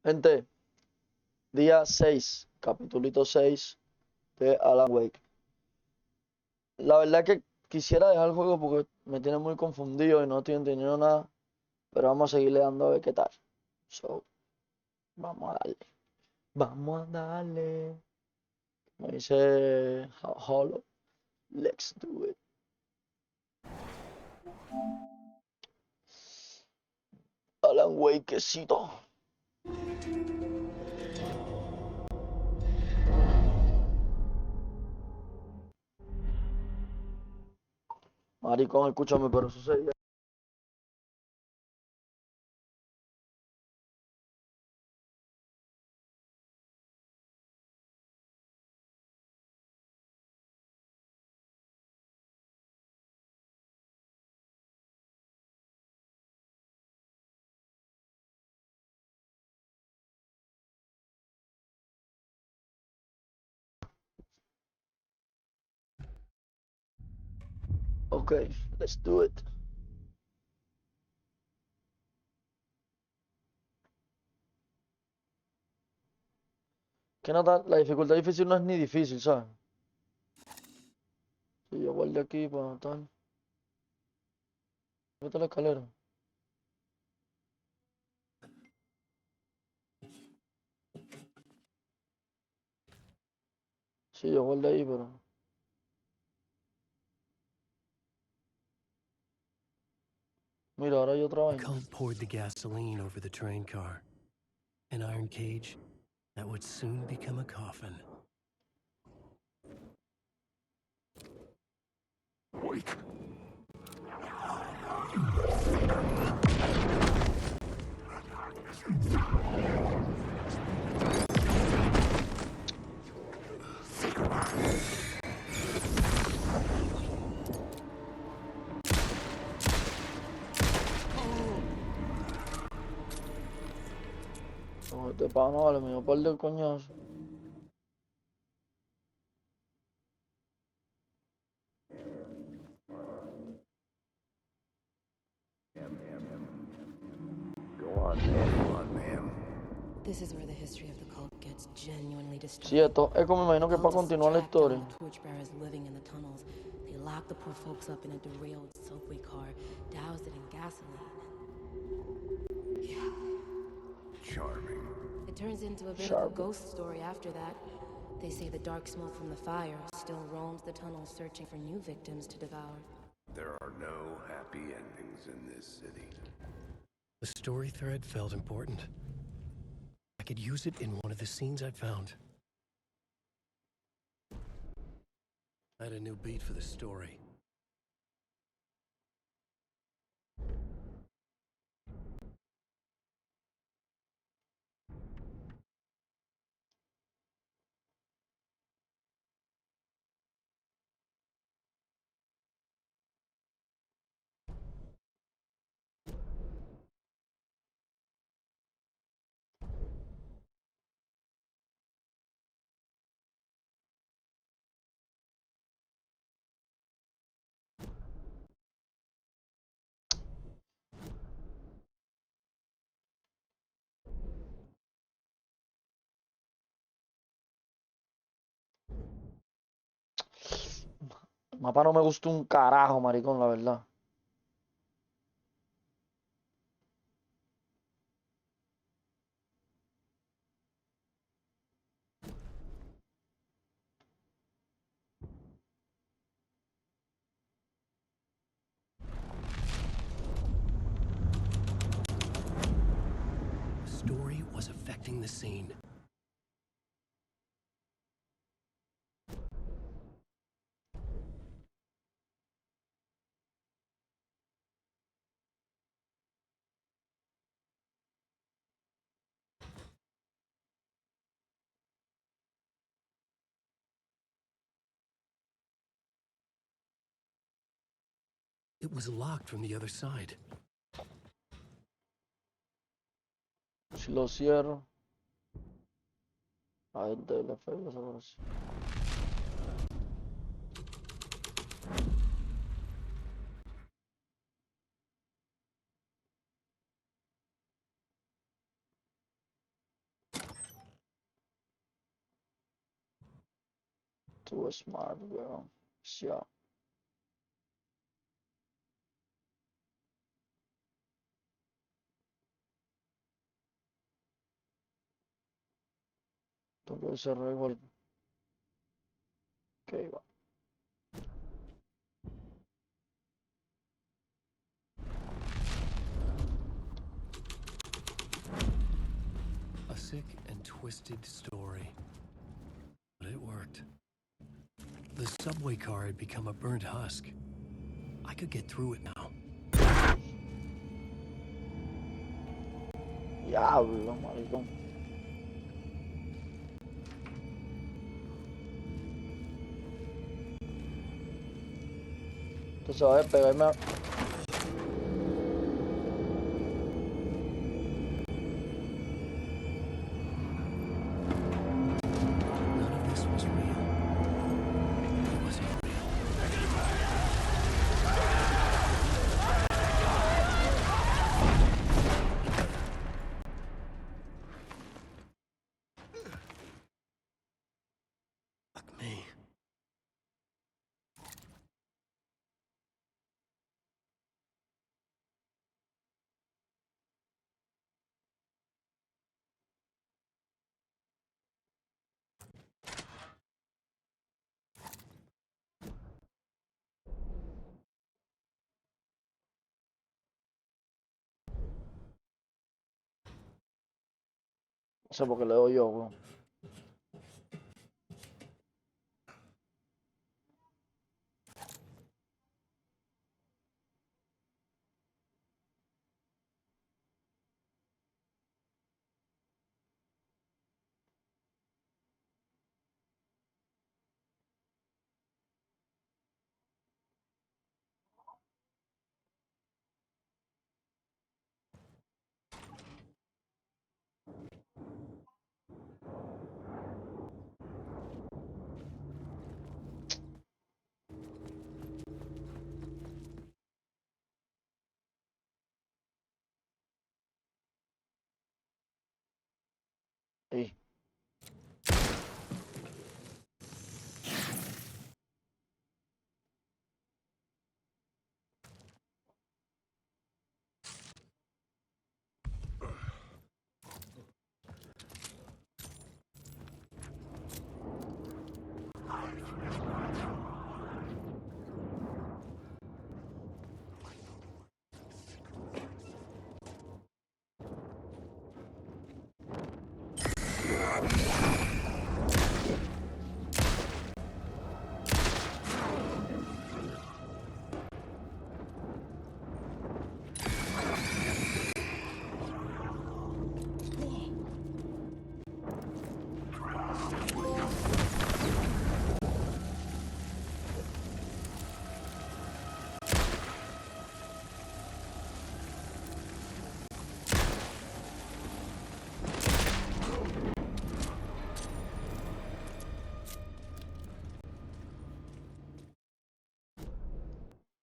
Gente, día 6, capítulito 6 de Alan Wake. La verdad que quisiera dejar el juego porque me tiene muy confundido y no estoy entendiendo nada, pero vamos a seguirle dando a ver qué tal. So, vamos a darle. Vamos a darle. Como dice Hollow, let's do it. Alan Wakeecito. Maricón, escúchame, pero eso sería. Ok, let's do it. Que nota, la dificultad difícil no es ni difícil, ¿sabes? Si yo guardo aquí para tal. Vete a la escalera. Sí, yo guardo ahí, pero. Mira, ahora hay otra The vaina. cult poured the gasoline over the train car. An iron cage that would soon become a coffin. Wait. No, este pana vale, me dio un par de coñazo. Go on, ma'am. This is where the history of the cult gets genuinely Sí, disturbing. esto es como me imagino que para Cultists continuar la track down historia. the torchbearers living in the tunnels. They lock the poor folks up in a derailed subway car, doused it in gasoline. Yeah. Charming. It turns into a bit Sharp. of a ghost story after that. They say the dark smoke from the fire still roams the tunnels searching for new victims to devour. There are no happy endings in this city. The story thread felt important. I could use it in one of the scenes I'd found. I had a new beat for the story. El mapa no me gustó un carajo, maricón, la verdad. The story was affecting the scene. It was locked from the other side. Si lo cierro. A ver, le fue desaparece. Too smart, weón. Ya. Tengo que cerrar igual. Ok, va. A sick and twisted story. But it worked. The subway car had become a burnt husk. I could get through it now. Diablo, maricón. Entonces va a pegarme a... None of this was real. It wasn't real. Fuck me. No sé por qué le doy yo, weón. Sí.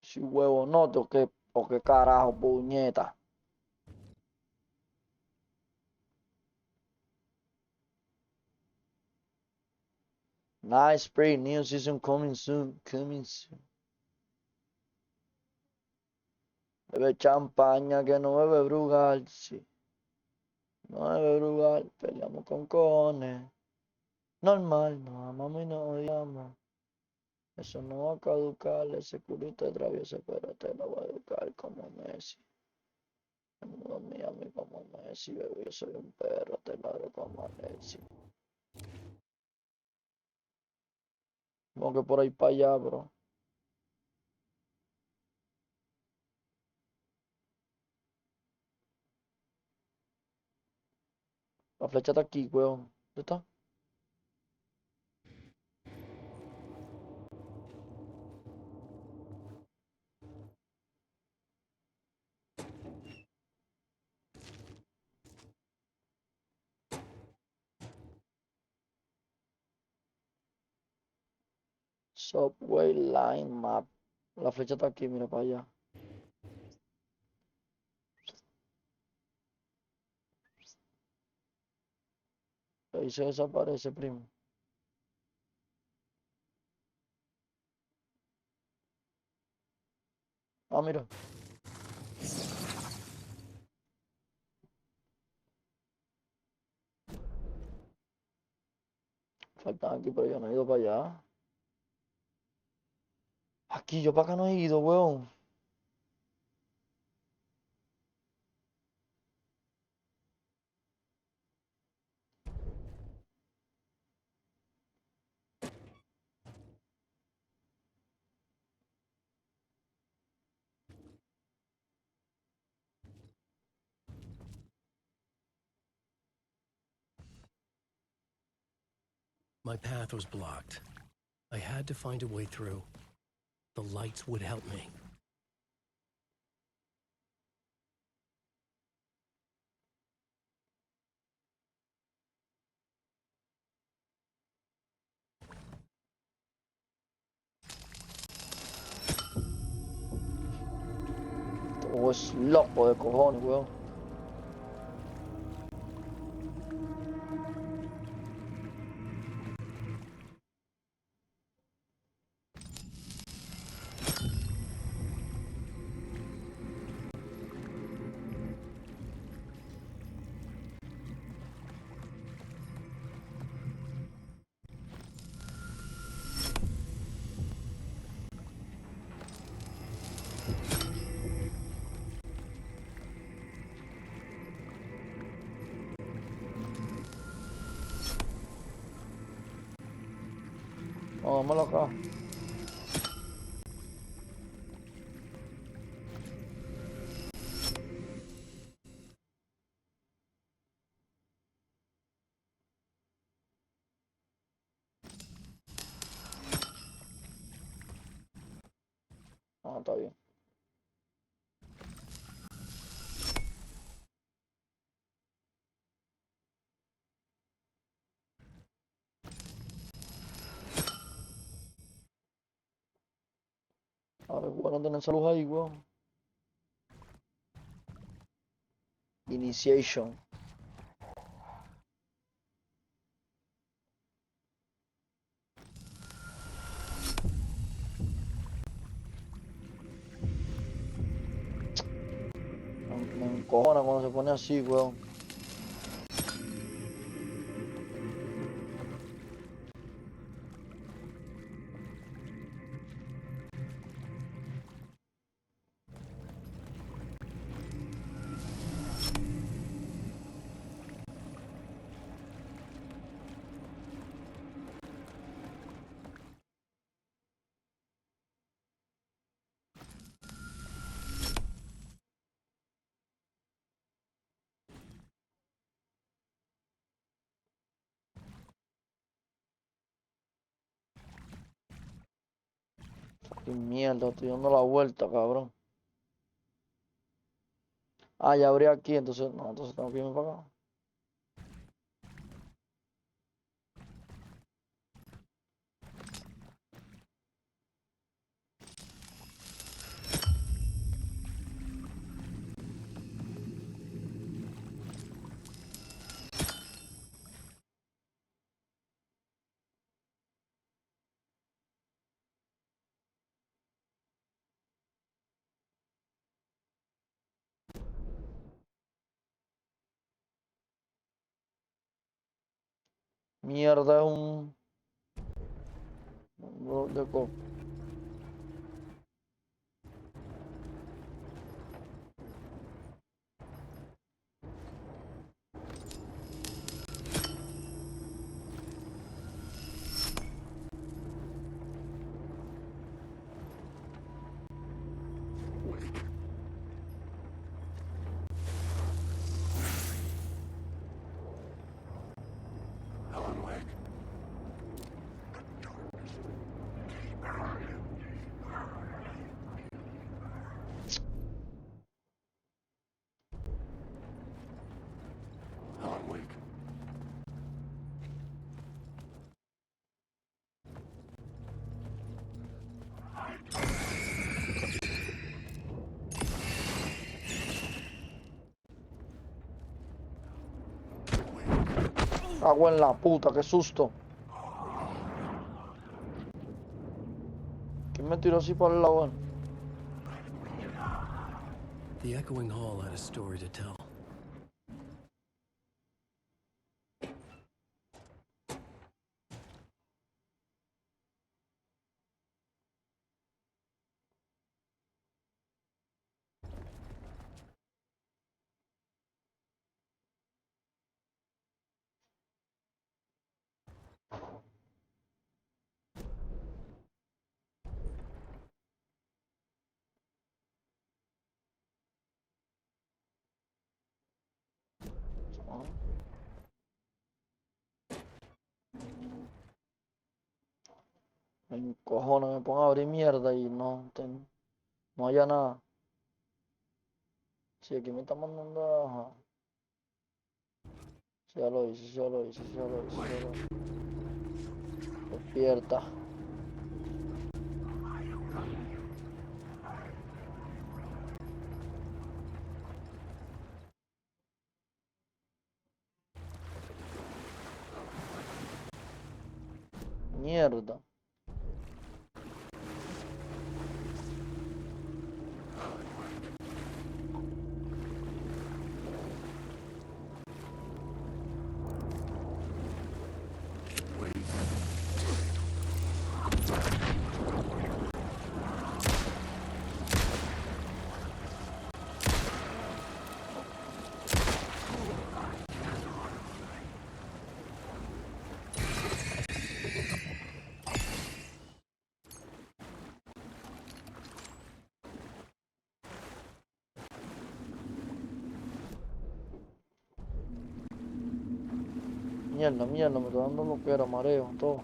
Si huevo no, o qué carajo, puñeta. Nice spray, new season coming soon, coming soon. Bebe champaña que no bebe Brugal, sí. No bebe Brugal, peleamos con cones. Normal, nos amamos y nos odiamos. Eso no va a caducar, ese culito de travieso, pero te lo va a educar como Messi. No me a mí como Messi, bebé, yo soy un perro, te ladro como Messi. Como que por ahí para allá, bro. La flecha está aquí, weón. ¿Dónde está? Subway line map. La flecha está aquí, mira para allá. Ahí se desaparece, primo. Ah, mira. Faltan aquí, pero yo no he ido para allá. Aquí, yo para acá no he ido, weón. My path was blocked. I had to find a way through. The lights would help me. Todo es loco de cojones, weón. No, dámelo acá. Ah, está bien. Ahora es bueno tener esa luz ahí, weón. Iniciation. Me encojona cuando se pone así, weón. Qué mierda, estoy dando la vuelta, cabrón. Ah, ya abrí aquí, entonces, no, entonces tengo que irme para acá. Mierda, es un dolor de coco. Alan Wake. Alan Wake. Cago en la puta, qué susto. ¿Quién me tiró así para el lado? The echoing hall had a story to tell. Me encojono, me pongo a abrir mierda y no haya nada. Sí, aquí me está mandando a... Ajá. Sí, ya lo hice, sí, ya lo hice, sí, ya lo hice, sí, ya lo hice. Despierta. Mierda. Mierda, mierda, me está dando lo que era, mareo, todo.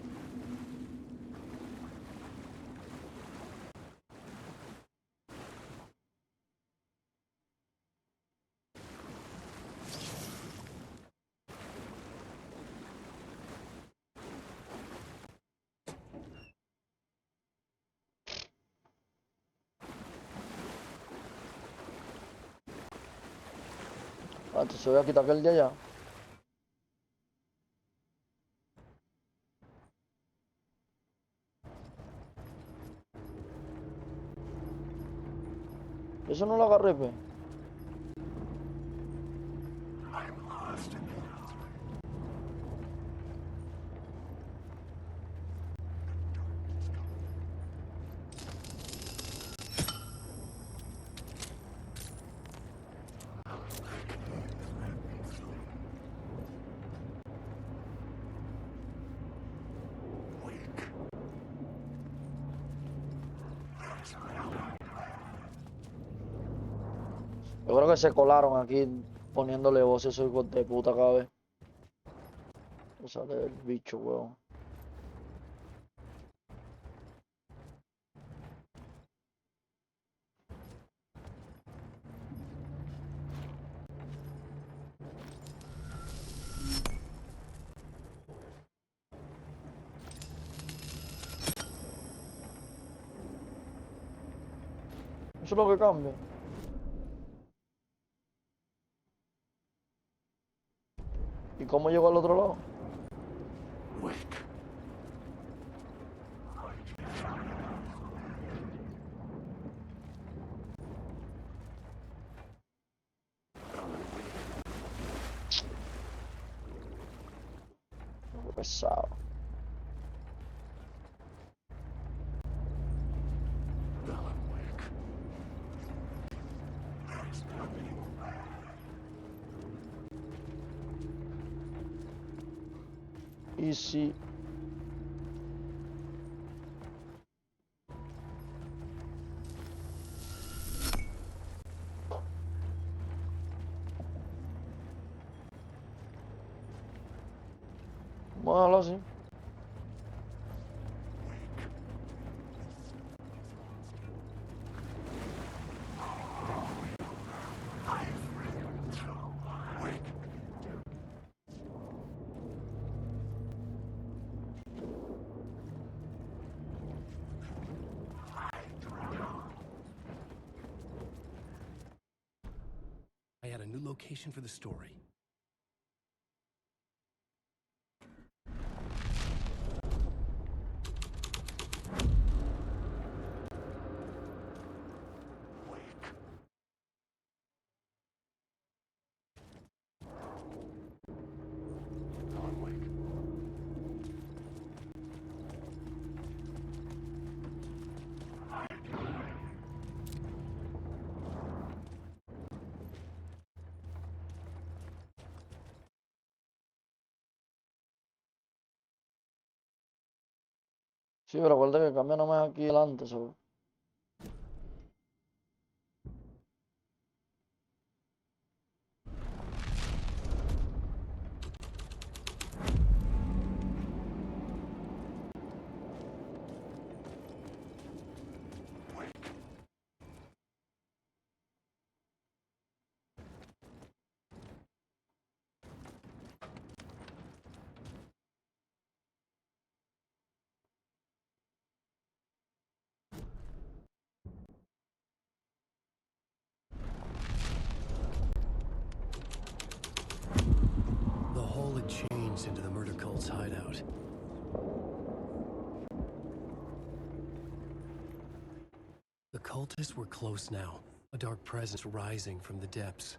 Ah, entonces voy a quitar aquel de allá. Eso no lo agarré, pe. Yo creo que se colaron aquí poniéndole voces esos hijos de puta cada vez. O sale el bicho, weón. Eso es lo que cambia. ¿Y cómo llegó al otro lado? Qué pesado. Y si... Vamos a dejarlo así. I had a new location for the story. Sí, pero acuérdate que cambia nomás aquí adelante, so. The hole had changed into the murder cult's hideout. The cultists were close now, a dark presence rising from the depths.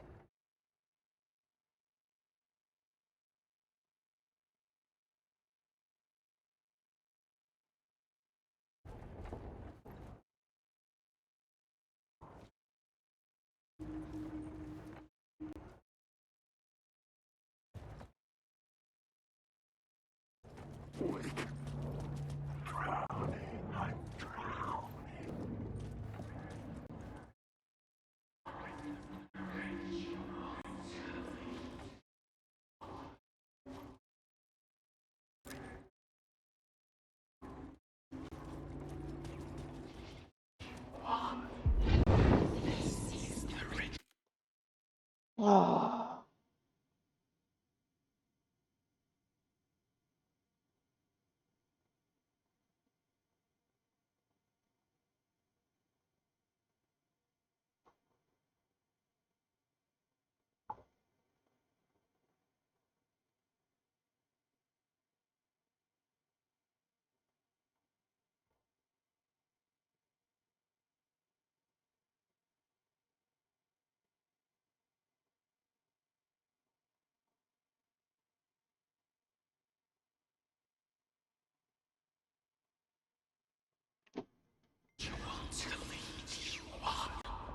Ah.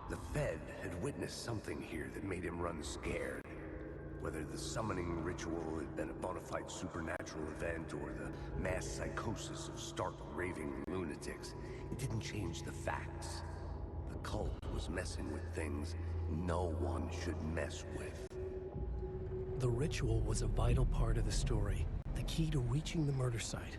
The Fed had witnessed something here that made him run scared. Whether the summoning ritual had been a bona fide supernatural event or the mass psychosis of stark raving lunatics, it didn't change the facts. The cult was messing with things no one should mess with. The ritual was a vital part of the story, the key to reaching the murder site.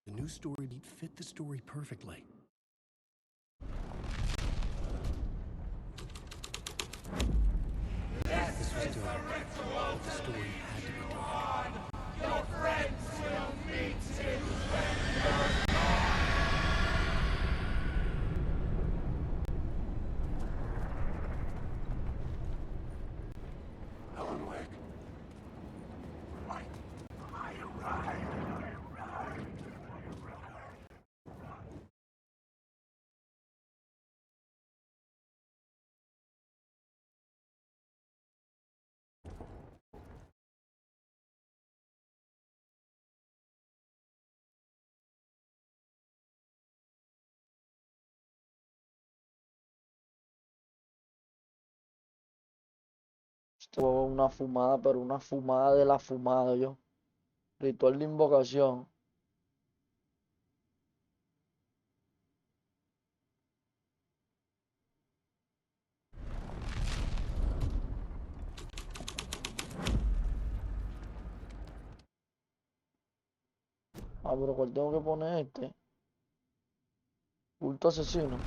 The new story beat fit the story perfectly. This was dark, but the story had to be dark. Alan Wake. I arrived. Esto fue una fumada, pero una fumada de la fumada, yo. Ritual de invocación. Ah, pero ¿cuál tengo que poner este? Culto asesino.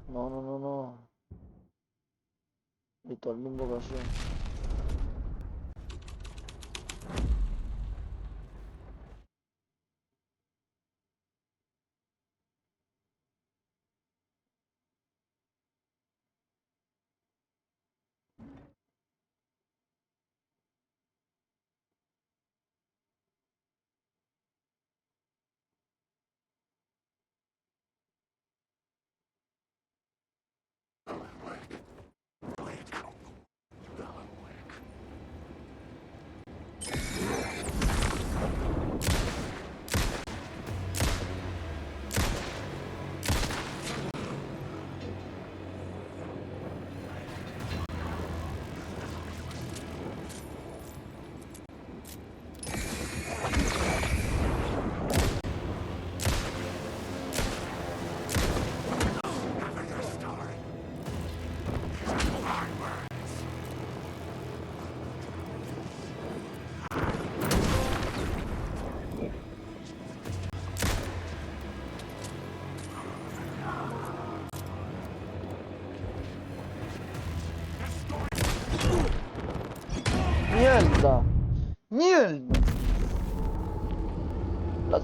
No, no, no, no. Ritual de invocación.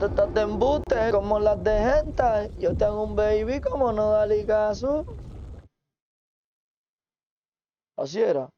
tetas de embuste como las de hentai. Yo tengo un baby como no dale caso. Así era.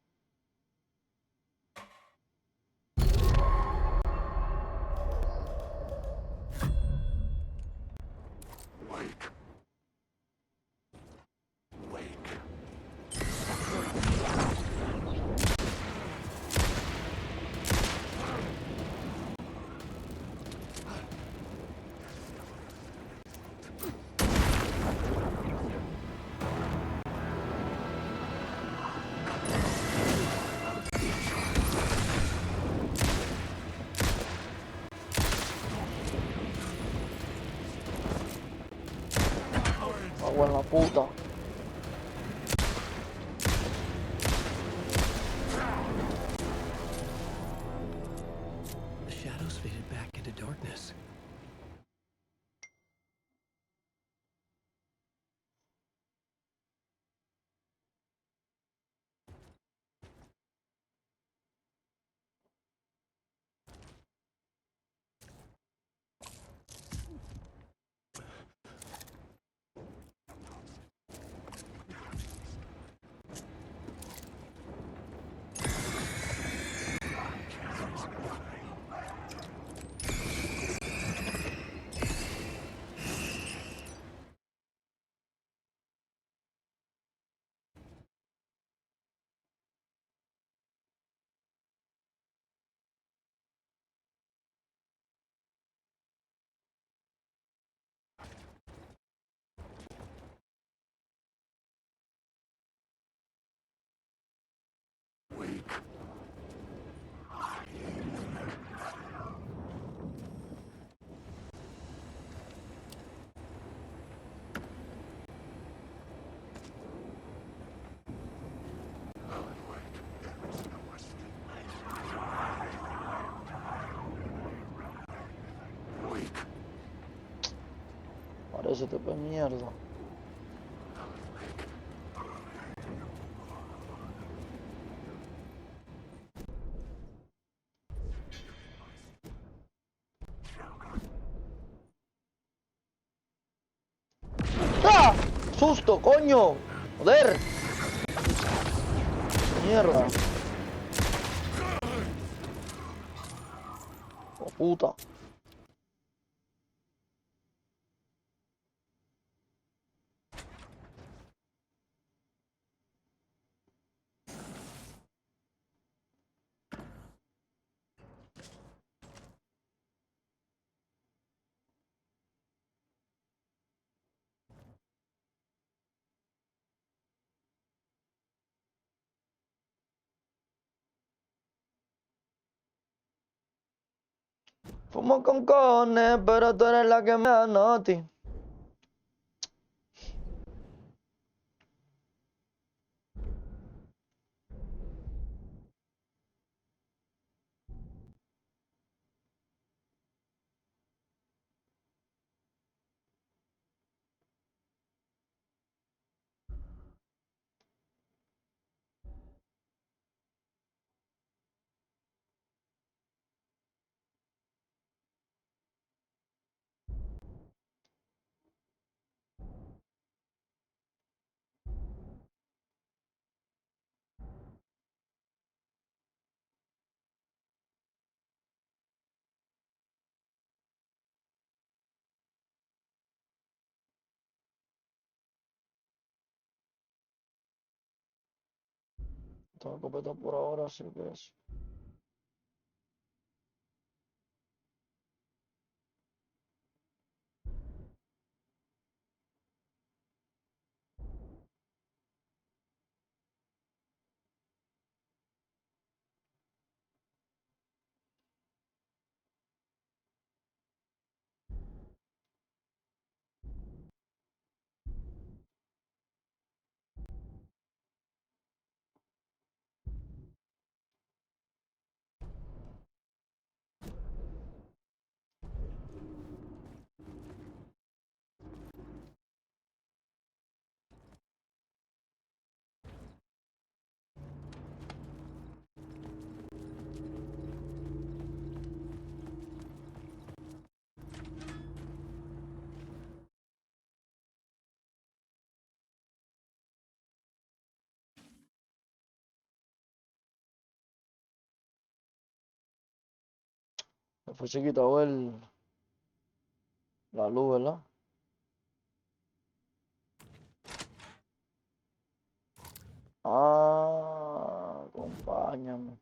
Agua en la puta. The shadows faded back into darkness. Parece te mierda. ¡Ah! ¡Susto, coño! ¡Joder! ¡Mierda! ¡Oh, puta! Fumo con cojones, pero tú eres la que me da noti. Tengo escopeta por ahora, así que eso. Después se quitó la luz, ¿verdad? Ah, acompáñame.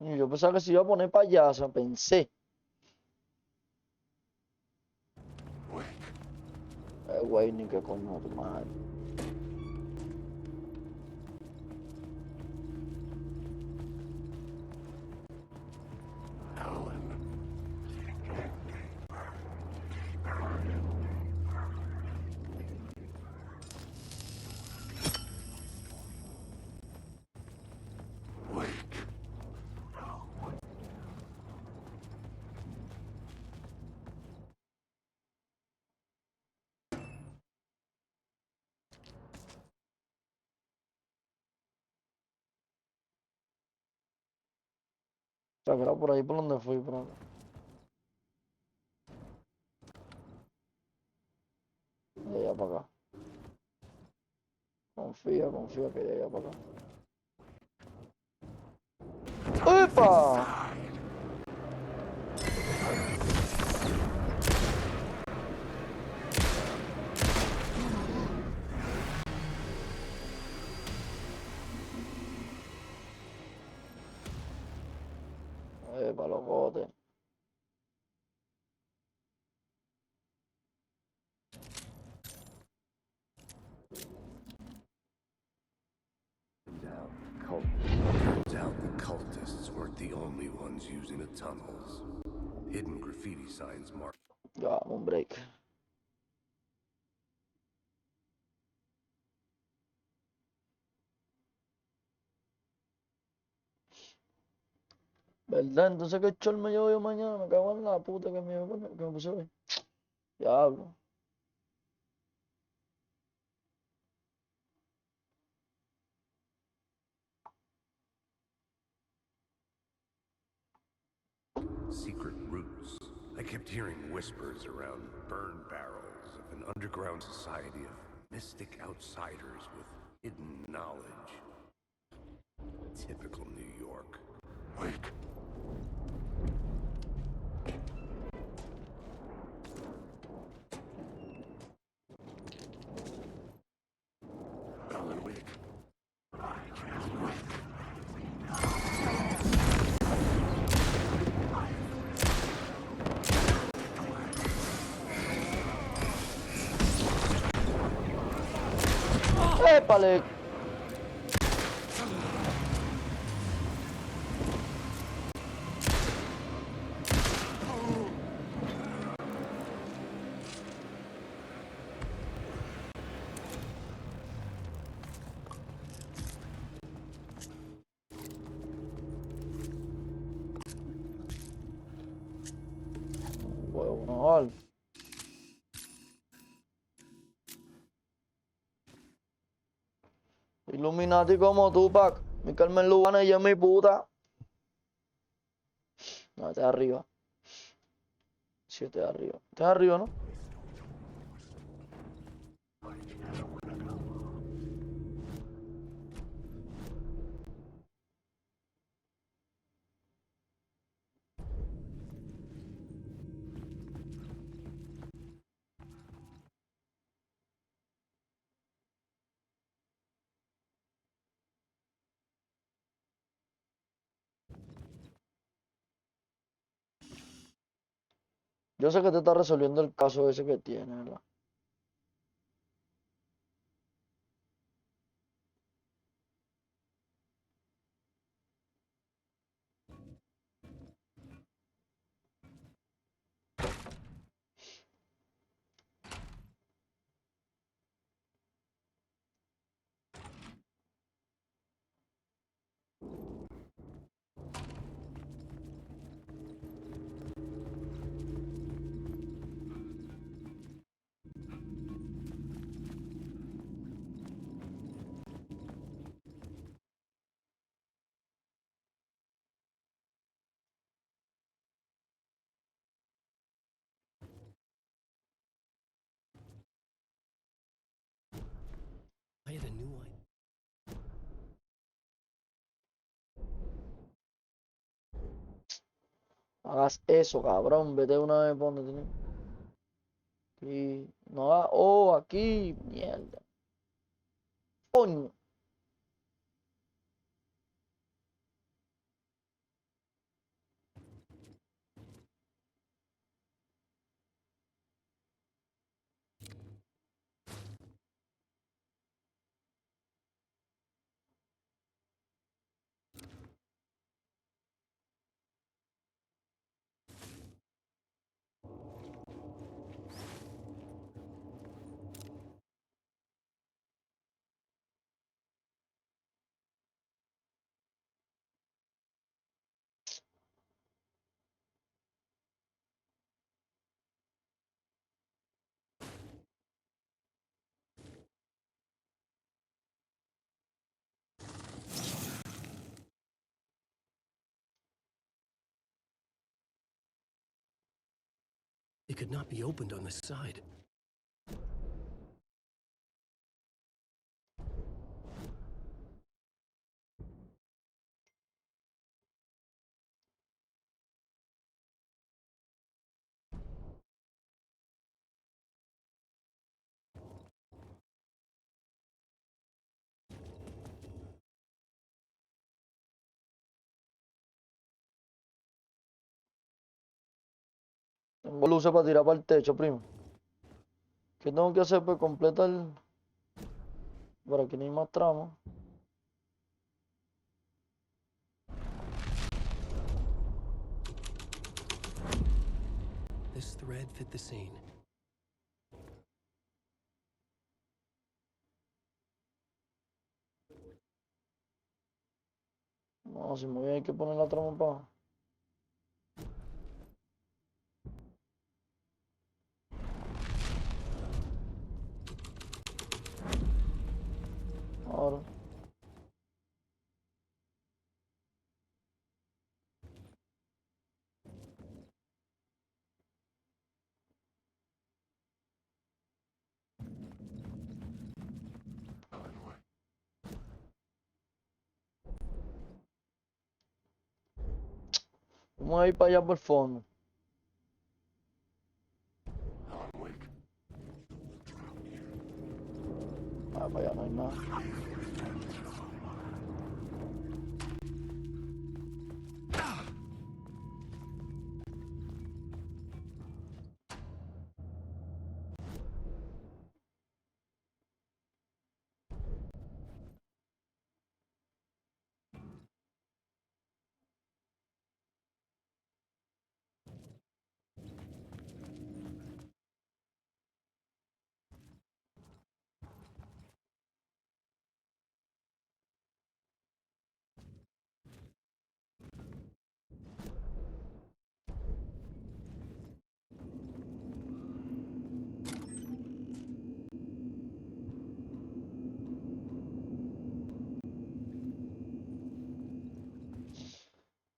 Y yo pensaba que se iba a poner payasa, pensé. Güey, ni qué coño tu madre. O sea, que era por ahí por donde fui, pero... De allá para acá. Confía que de allá para acá. ¡Epa! ¡Epa, locote! Turns out the cultists weren't the only ones using the tunnels. Hidden graffiti signs mark. Ya, un break. ¿Verdad? Entonces, ¿qué chol me llevo yo mañana? Me cago en la puta que me puse hoy. Diablo. Secret routes. I kept hearing whispers around burn barrels of an underground society of mystic outsiders with hidden knowledge. Typical New York. ¡Épale! Huevo, no vale. Illuminati como Tupac. Mi Carmen Lubana y yo mi puta. No, este es arriba. Sí, este es arriba. Este es arriba, ¿no? Yo sé que te está resolviendo el caso ese que tiene, ¿verdad? Hagas eso, cabrón. Vete una vez por donde tienes. Y no hagas. Oh, aquí. Mierda. Coño. It could not be opened on this side. Tengo luces para tirar para el techo, primo. ¿Qué tengo que hacer? Pues completar el. Por aquí no hay más tramos. This thread fit the scene. No, si me voy hay que poner la trama para. Ahora. Vamos a ir para allá por el fondo. Ah, para allá no hay nada.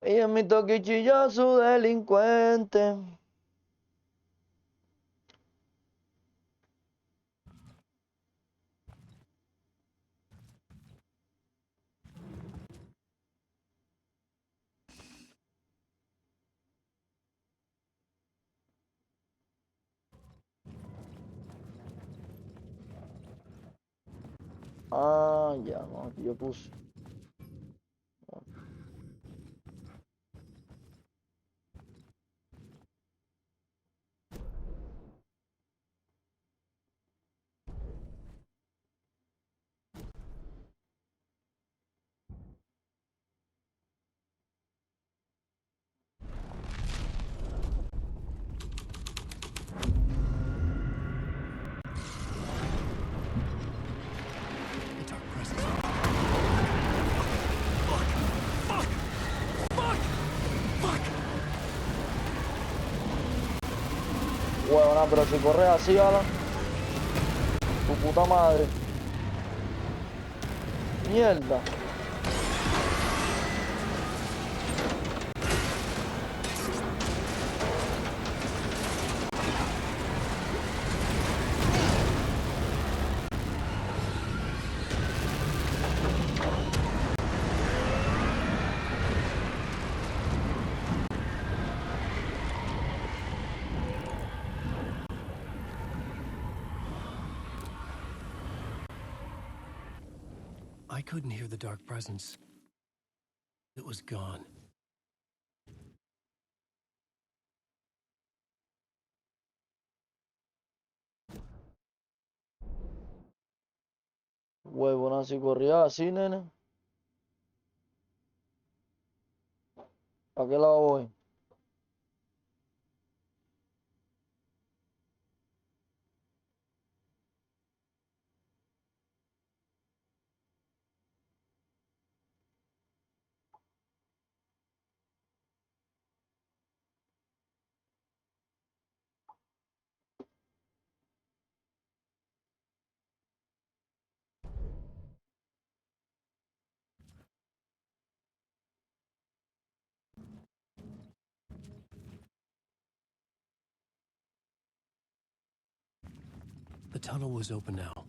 Y en mi toquichilla su delincuente. Ah, ya, no, aquí yo puse. The dark presence. Fuck! Fuck! Fuck! Fuck! Huevona, pero si corres así, Alan. Tu puta madre. Mierda. I couldn't hear the dark presence. It was gone. Huevona, si corría así, nene. ¿A qué lado voy? The tunnel was open now.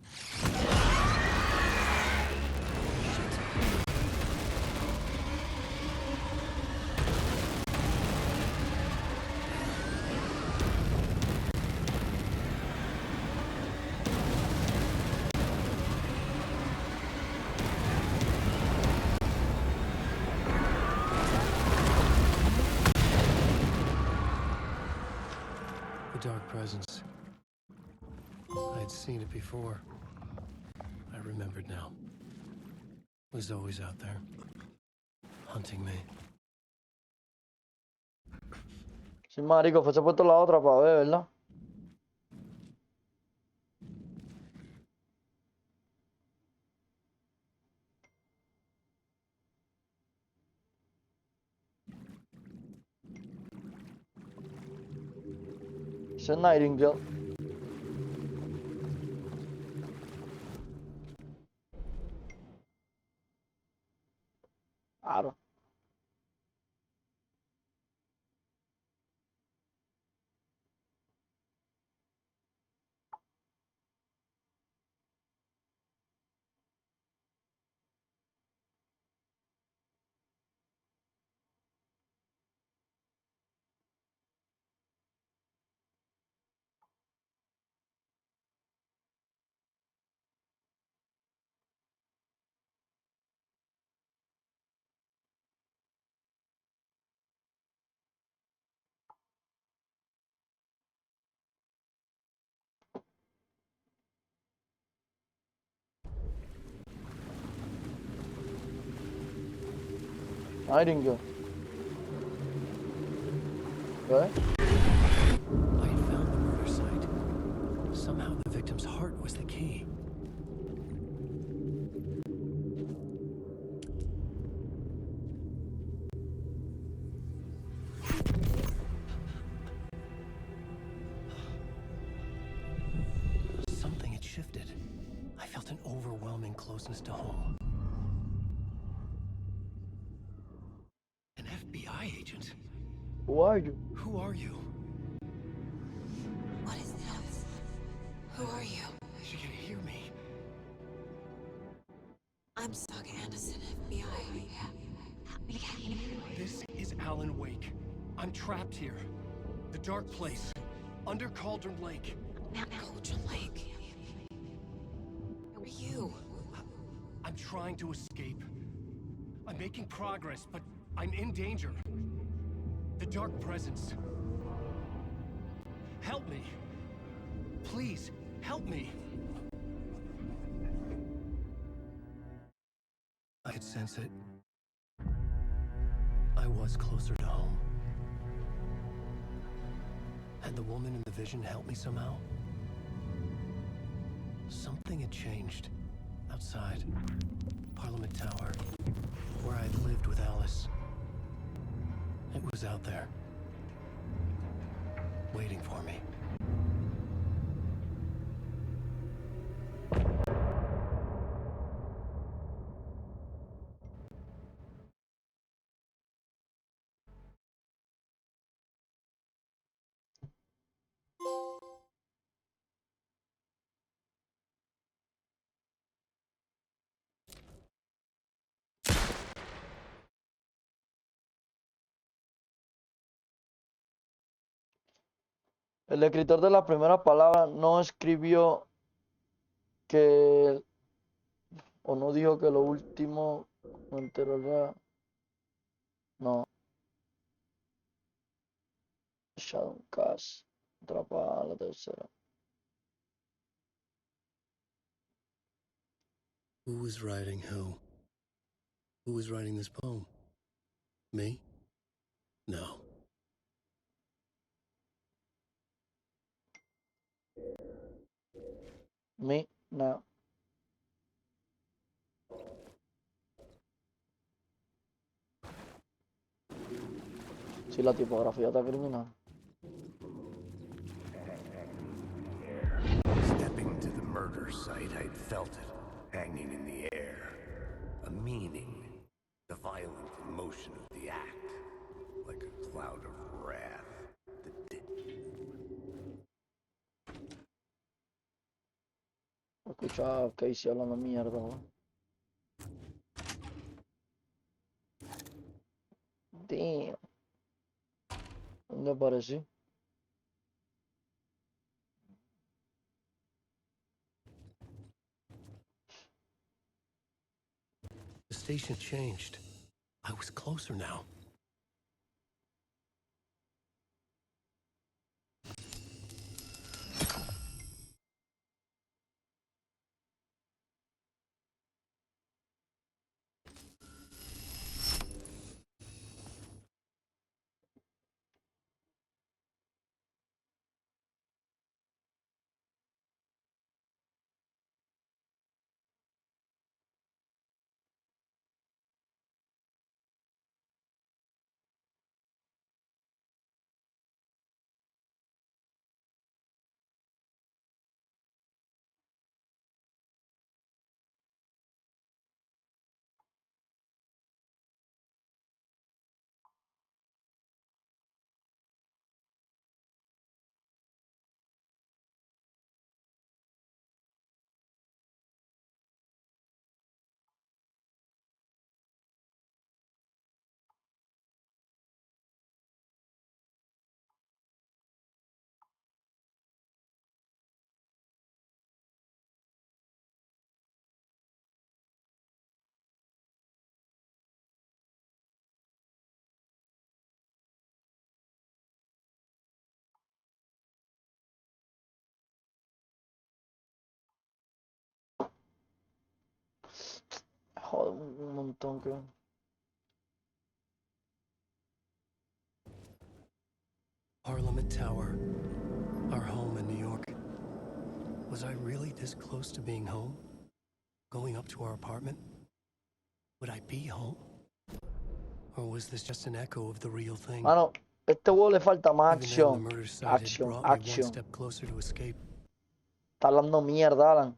The dark presence. I had seen it before. I remembered now. It was always out there, hunting me. Sí, marico, fuese puesto la otra para ver, ¿verdad? Ese es Nightingale. Claro. Nightingale. ¿Ves? I had found the murder site. Somehow the victim's heart was the key. Something had shifted. I felt an overwhelming closeness to home. An FBI agent? Who are you? Who are you? What is this? Who are you? She can hear me. I'm Saga Anderson, FBI. This is Alan Wake. I'm trapped here. The dark place. Under Cauldron Lake. Cauldron Lake. Who are you? I'm trying to escape. I'm making progress, but I'm in danger. The dark presence. Help me. Please, help me. I could sense it. I was closer to home. Had the woman in the vision helped me somehow? Something had changed. Outside. Parliament Tower. Where I'd lived with Alice. It was out there. Waiting for me. El escritor de las primeras palabras no escribió que O no dijo que lo último no entero era. No. Shadow Cast. Atrapada la tercera. Who was writing who? Who was writing this poem? Me? No. Me, no. Sí, la tipografía está criminal. Stepping to the murder site, I'd felt it, hanging in the air. A meaning, the violent emotion of the act, like a cloud of wrath that did. Escucha a Casey hablando mierda, weón. Damn. ¿Dónde aparecí? The station changed. I was closer now. Joder, un montón que. Parliament Tower. Our home in New York. Was I really this close to being home? Going up to our apartment? Would I be home? Or was this just an echo of the real thing? Mano, este juego le falta más Even then, the acción. murder site had Acción, brought me one acción. step closer to escape. Está hablando mierda, Alan.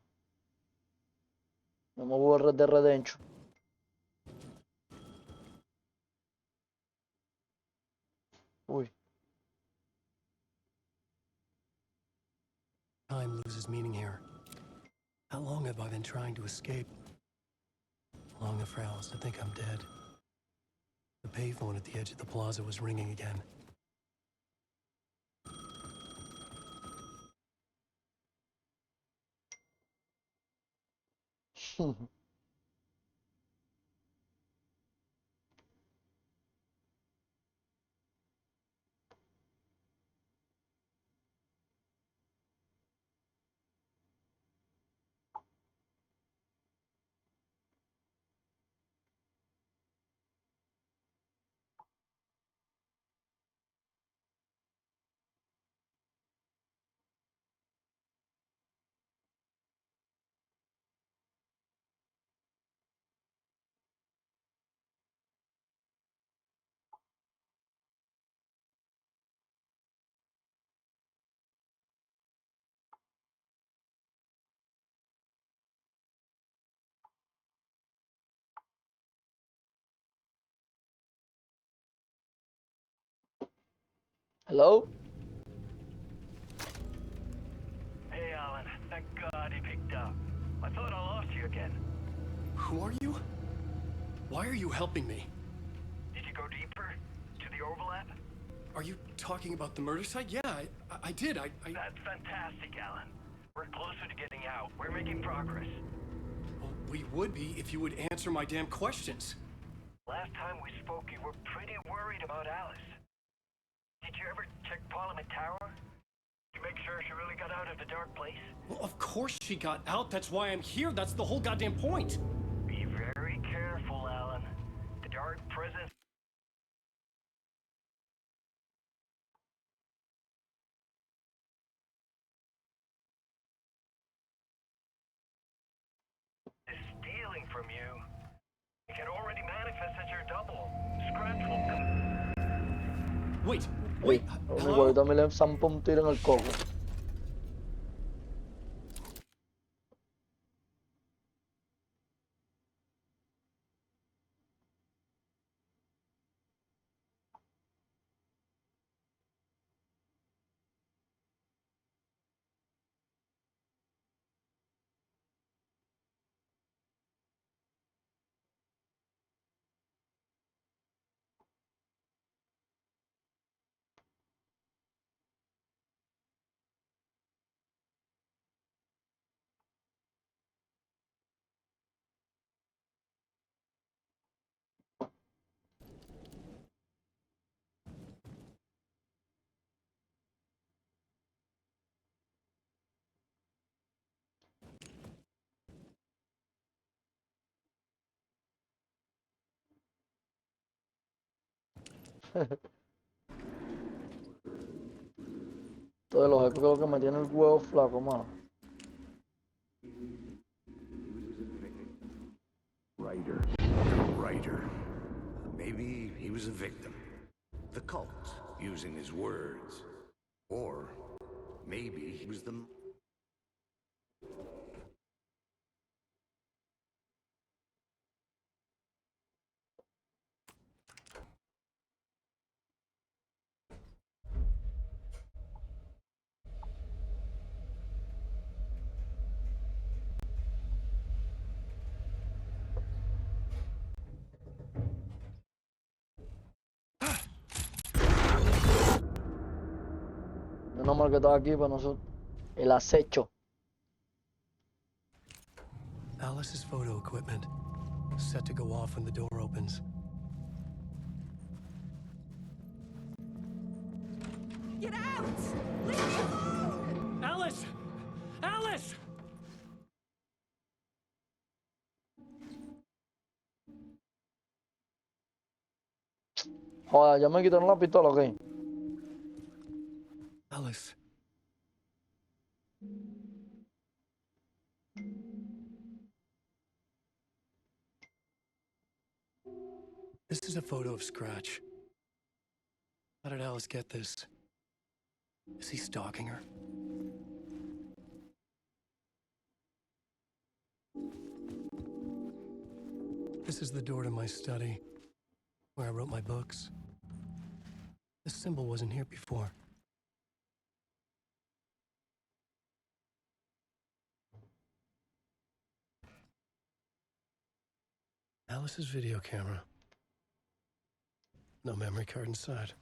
No me voy a Red Dead Redemption. Uy. Time loses meaning here. How long have I been trying to escape? Long enough for Alice to think I'm dead. The payphone at the edge of the plaza was ringing again. Hello? Hey, Alan. Thank God he picked up. I thought I lost you again. Who are you? Why are you helping me? Did you go deeper? To the overlap? Are you talking about the murder site? Yeah, I did. I... That's fantastic, Alan. We're closer to getting out. We're making progress. Well, We would be if you would answer my damn questions. Last time we spoke, you were pretty worried about Alice. Did you ever check Parliament Tower? To make sure she really got out of the dark place? Well, of course she got out. That's why I'm here. That's the whole goddamn point. Be very careful, Alan. The dark presence is stealing from you. It can already manifest as your double. Scratch will come. Wait, Ey, wait. mi Hello? huevito también le zampa un tiro en el coco. Todos los ecos creo que me tiene el huevo flaco, mano. Writer. Maybe he was a victim. The cult, using his words. Or maybe he was the... Menos mal que estaba aquí para nosotros. El acecho. Alice's photo equipment. Set to go off when the door opens. Get out! Leave me alone! Alice! Alice! Joder, ya me quitaron la pistola, ok. Alice. This is a photo of Scratch. How did Alice get this? Is he stalking her? This is the door to my study, where I wrote my books. This symbol wasn't here before. Alice's video camera. No memory card inside.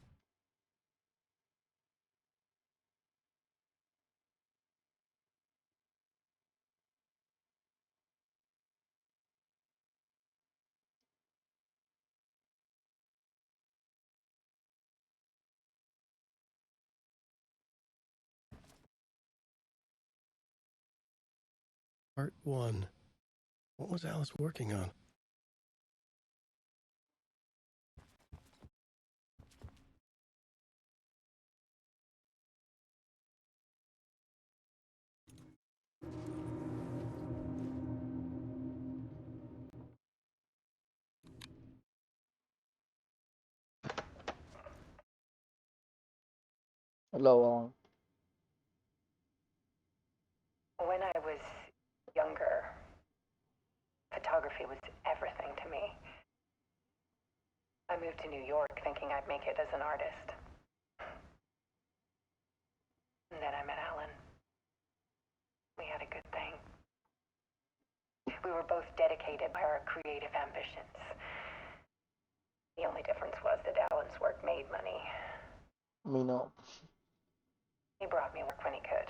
Part 1. What was Alice working on? Hello, When I was younger, photography was everything to me. I moved to New York thinking I'd make it as an artist. And then I met Alan. We had a good thing. We were both dedicated by our creative ambitions. The only difference was that Alan's work made money. me no. He brought me work when he could.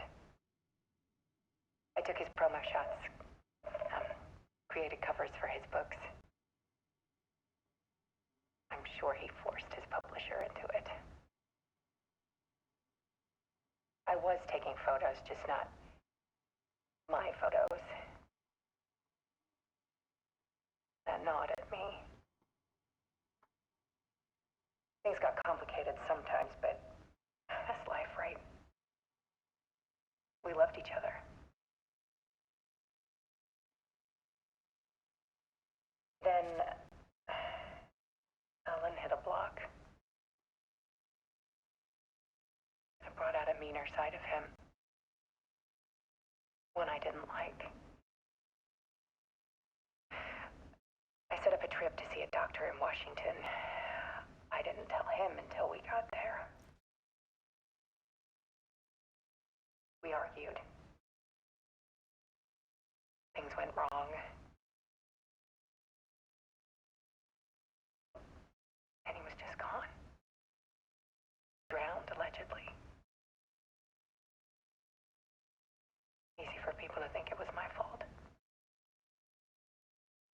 I took his promo shots, created covers for his books. I'm sure he forced his publisher into it. I was taking photos, just not my photos. That nod at me. Things got complicated sometimes, but that's life, right? We loved each other. Then Alan hit a block. It brought out a meaner side of him. One I didn't like. I set up a trip to see a doctor in Washington. I didn't tell him until we got there. We argued. Things went wrong. And he was just gone. Drowned, allegedly. Easy for people to think it was my fault.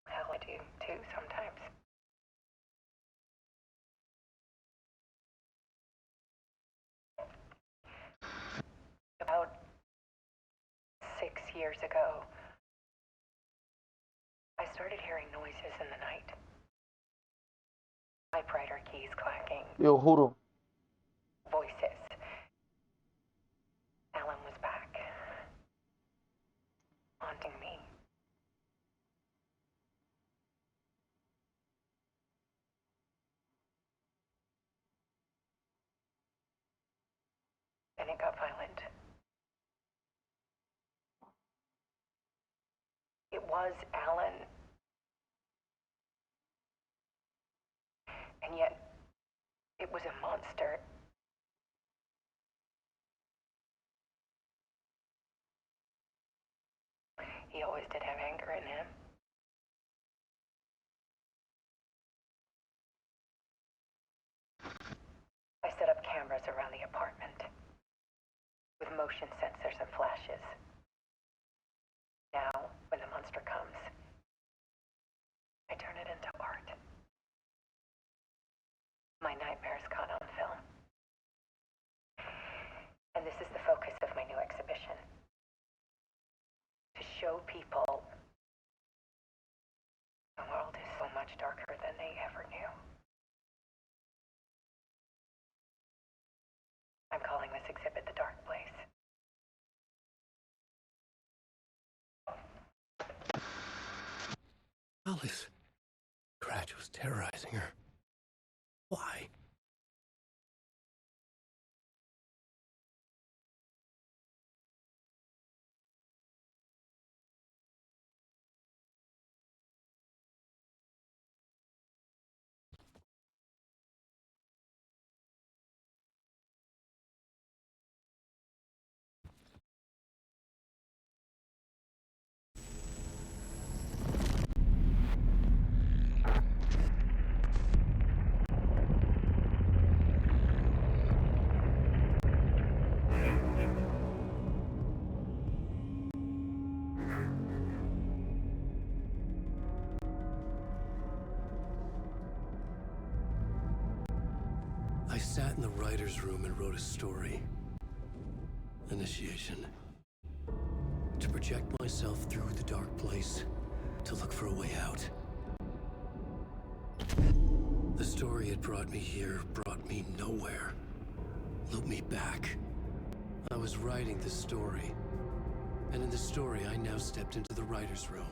Hell, I do, too, sometimes. About 6 years ago, I started hearing noises in the night. Typewriter keys clacking. Yo juro. Voices. Alan was back. Haunting me. Then it got violent. It was Alan. And yet, it was a monster. He always did have anger in him. I set up cameras around the apartment with motion sensors and flashes. Now, when the monster comes, I turn it into art. My nightmares caught on film. And this is the focus of my new exhibition. To show people the world is so much darker than they ever knew. I'm calling this exhibit The Dark Place. Alice. Cratch was terrorizing her. Why? I sat in the writer's room and wrote a story. Initiation. To project myself through the dark place, to look for a way out. The story had brought me here, brought me nowhere. Looped me back. I was writing the story. And in the story, I now stepped into the writer's room.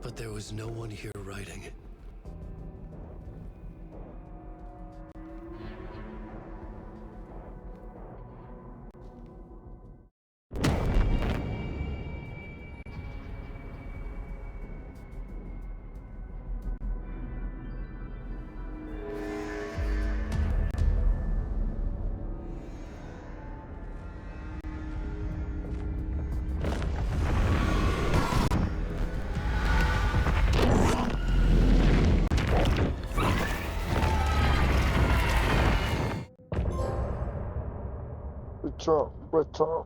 But there was no one here writing. Return.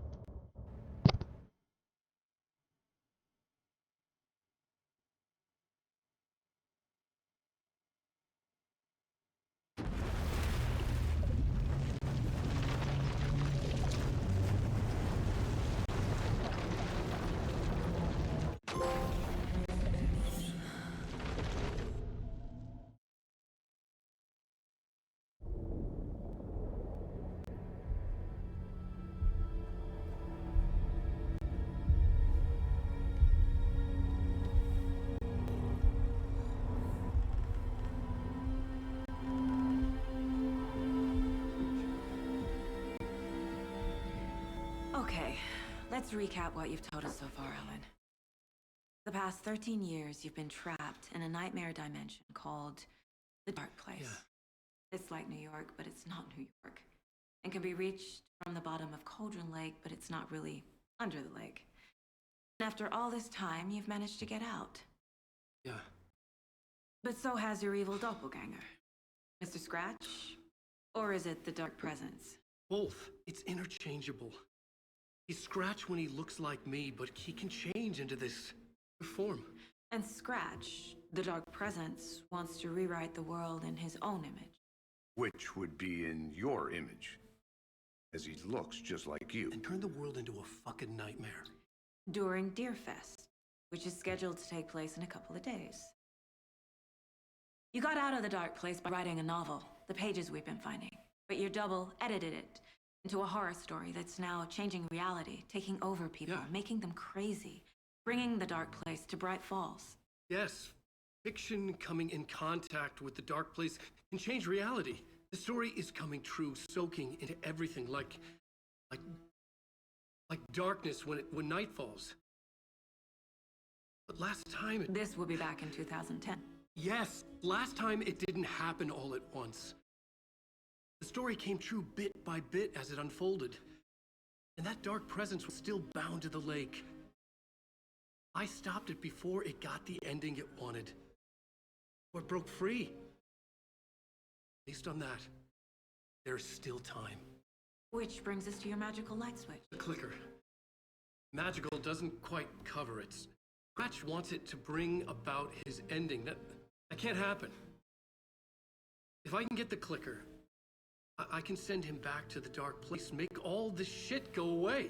Okay, let's recap what you've told us so far, Alan. The past 13 years, you've been trapped in a nightmare dimension called the Dark Place. Yeah. It's like New York, but it's not New York. And can be reached from the bottom of Cauldron Lake, but it's not really under the lake. And after all this time, you've managed to get out. Yeah. But so has your evil doppelganger. Mr. Scratch? Or is it the Dark Presence? Both. It's interchangeable. He's Scratch when he looks like me, but he can change into this form. And Scratch, the Dark Presence, wants to rewrite the world in his own image. Which would be in your image, as he looks just like you. And turn the world into a fucking nightmare. During Deerfest, which is scheduled to take place in a couple of days. You got out of the Dark Place by writing a novel, the pages we've been finding, but your double edited it into a horror story that's now changing reality, taking over people, making them crazy, bringing the Dark Place to Bright Falls. Yes, fiction coming in contact with the Dark Place can change reality. The story is coming true, soaking into everything like darkness when night falls. But last time This will be back in 2010. Yes, last time it didn't happen all at once. The story came true bit by bit as it unfolded. And that dark presence was still bound to the lake. I stopped it before it got the ending it wanted. Or it broke free. Based on that, there's still time. Which brings us to your magical light switch. The clicker. Magical doesn't quite cover it. Scratch wants it to bring about his ending. That can't happen. If I can get the clicker, I can send him back to the Dark Place and make all this shit go away.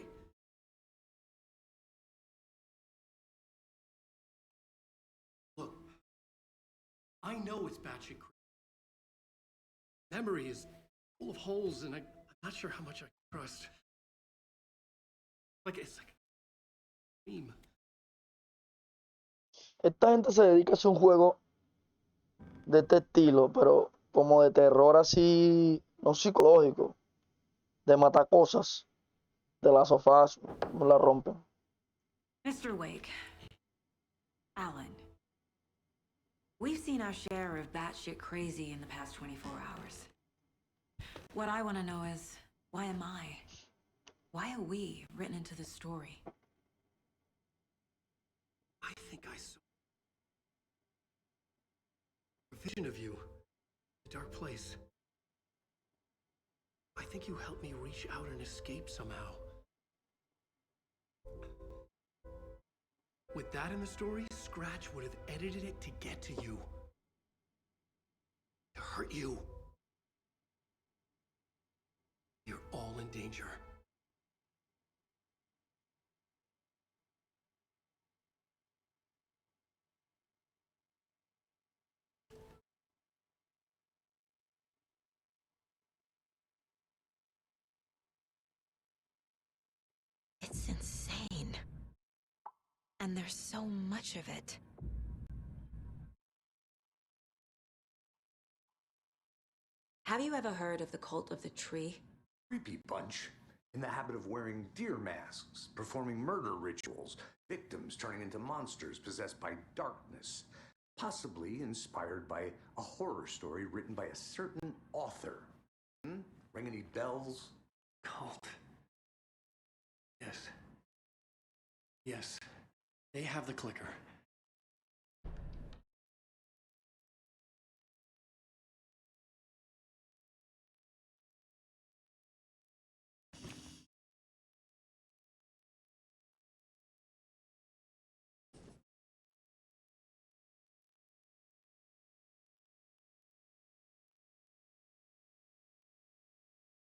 Look, I know it's batshit crazy. Memory is full of holes, and I'm not sure how much I can trust. It's like a dream. Esta gente se dedica a hacer un juego de este estilo, pero como de terror así, no psicológico, de matar cosas, de las sofás, no la rompen. Mr. Wake, Alan, we've seen our share of batshit crazy in the past 24 hours. What I want to know is, why am I? Why are we written into the story? I think I saw a vision of you, the Dark Place. I think you helped me reach out and escape somehow. With that in the story, Scratch would have edited it to get to you. To hurt you. You're all in danger. It's insane. And there's so much of it. Have you ever heard of the cult of the tree? Creepy bunch. In the habit of wearing deer masks, performing murder rituals, victims turning into monsters possessed by darkness, possibly inspired by a horror story written by a certain author. Ring any bells? Cult. Yes. Yes. They have the clicker.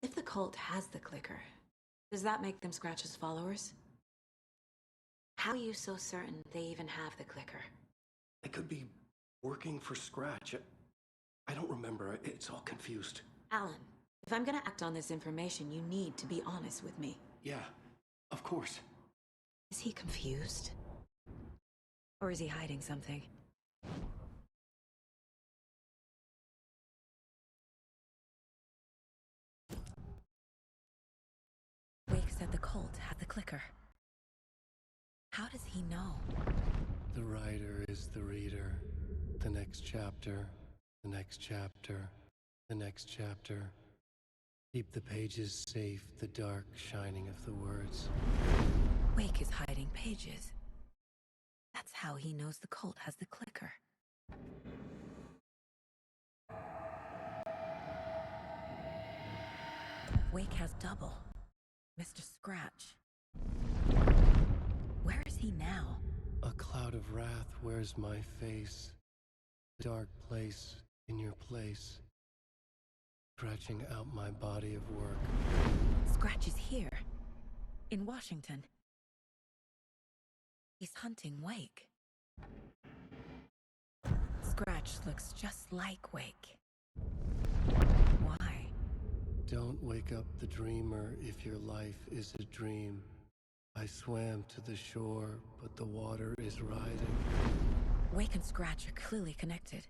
If the cult has the clicker, does that make them Scratch's followers? How are you so certain they even have the clicker? They could be working for Scratch. I don't remember. It's all confused. Alan, if I'm gonna act on this information, you need to be honest with me. Yeah, of course. Is he confused? Or is he hiding something? Wake said the cult had the clicker. How does he know? The writer is the reader. The next chapter, the next chapter, the next chapter. Keep the pages safe, the dark shining of the words. Wake is hiding pages. That's how he knows the cult has the clicker. Wake has double. Mr. Scratch. Where is he now? A cloud of wrath wears my face. A dark place in your place. Scratching out my body of work. Scratch is here. In Washington. He's hunting Wake. Scratch looks just like Wake. Why? Don't wake up the dreamer if your life is a dream. I swam to the shore, but the water is rising. Wake and Scratch are clearly connected.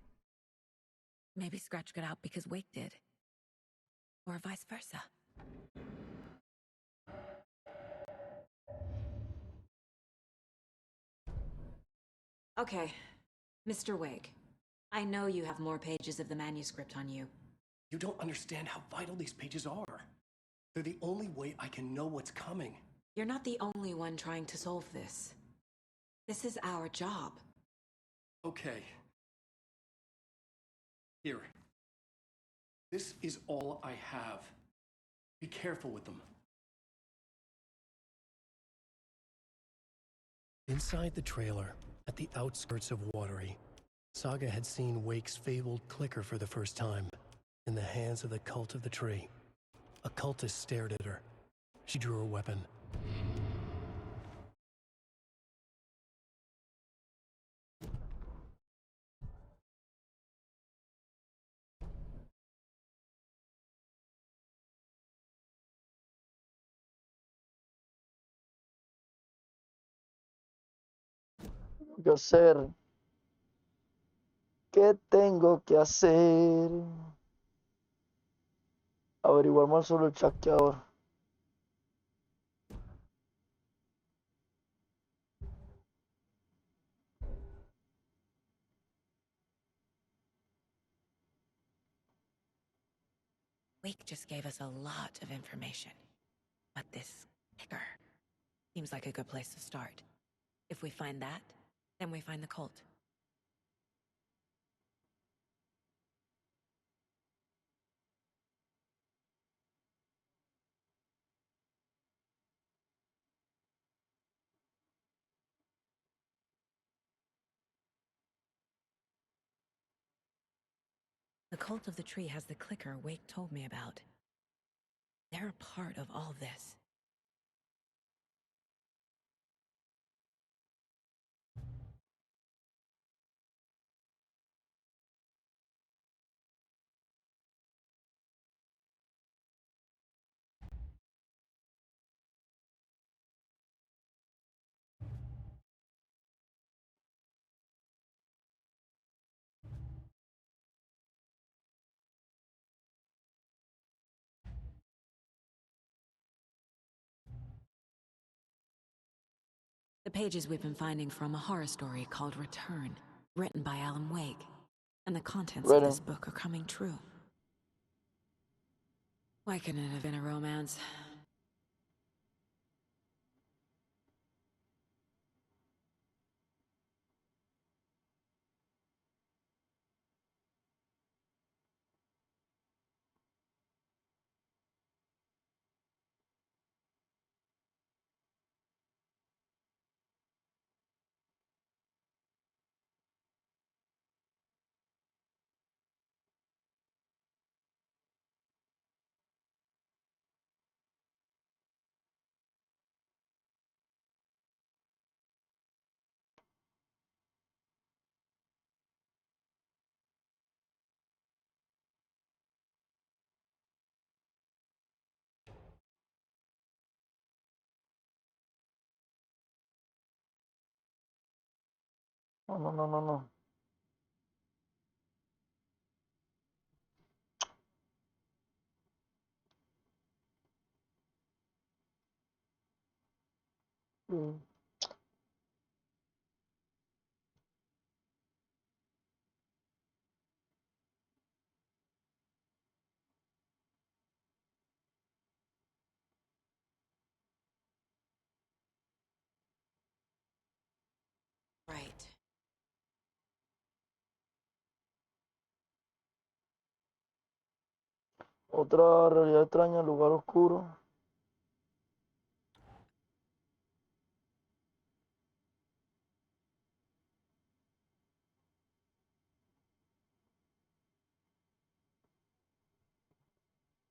Maybe Scratch got out because Wake did. Or vice versa. Okay, Mr. Wake. I know you have more pages of the manuscript on you. You don't understand how vital these pages are. They're the only way I can know what's coming. You're not the only one trying to solve this. This is our job. Okay. Here. This is all I have. Be careful with them. Inside the trailer, at the outskirts of Watery, Saga had seen Wake's fabled clicker for the first time, in the hands of the Cult of the Tree. A cultist stared at her. She drew her weapon. ¿Qué hacer? ¿Qué tengo que hacer? Averiguar más sobre el chasqueador. Wake just gave us a lot of information. But this clicker seems like a good place to start. If we find that, then we find the cult. The Cult of the Tree has the clicker Wake told me about. They're a part of all this. The pages we've been finding from a horror story called Return, written by Alan Wake. And the contents of this book are coming true. Why couldn't it have been a romance? No, no, no, no, no. Mm. Right. Otra realidad extraña, lugar oscuro.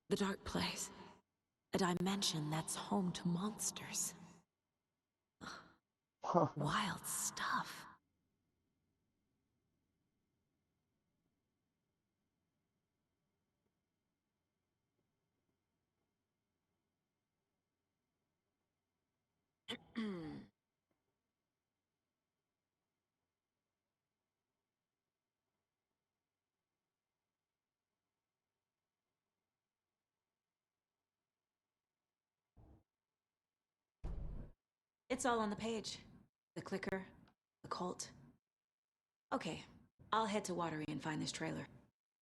The dark place. A dimension that's home to monsters. Wild stuff. It's all on the page. The clicker, the cult. Okay, I'll head to Watery and find this trailer.